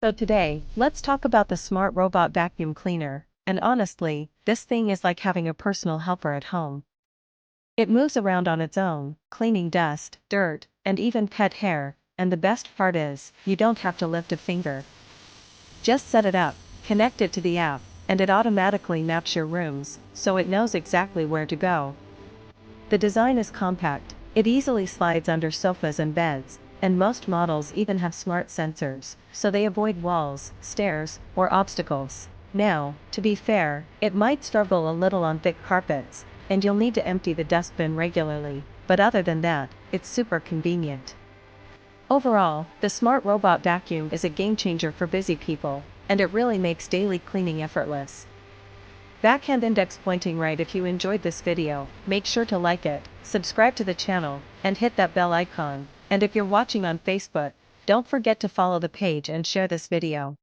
So today, let's talk about the smart robot vacuum cleaner, and honestly, this thing is like having a personal helper at home. It moves around on its own, cleaning dust, dirt, and even pet hair, and the best part is, you don't have to lift a finger. Just set it up, connect it to the app, and it automatically maps your rooms, so it knows exactly where to go. The design is compact, it easily slides under sofas and beds, and most models even have smart sensors, so they avoid walls, stairs, or obstacles. Now, to be fair, it might struggle a little on thick carpets, and you'll need to empty the dustbin regularly, but other than that, it's super convenient. Overall, the smart robot vacuum is a game changer for busy people, and it really makes daily cleaning effortless. Backhand index pointing right. If you enjoyed this video, make sure to like it, subscribe to the channel, and hit that bell icon. And if you're watching on Facebook, don't forget to follow the page and share this video.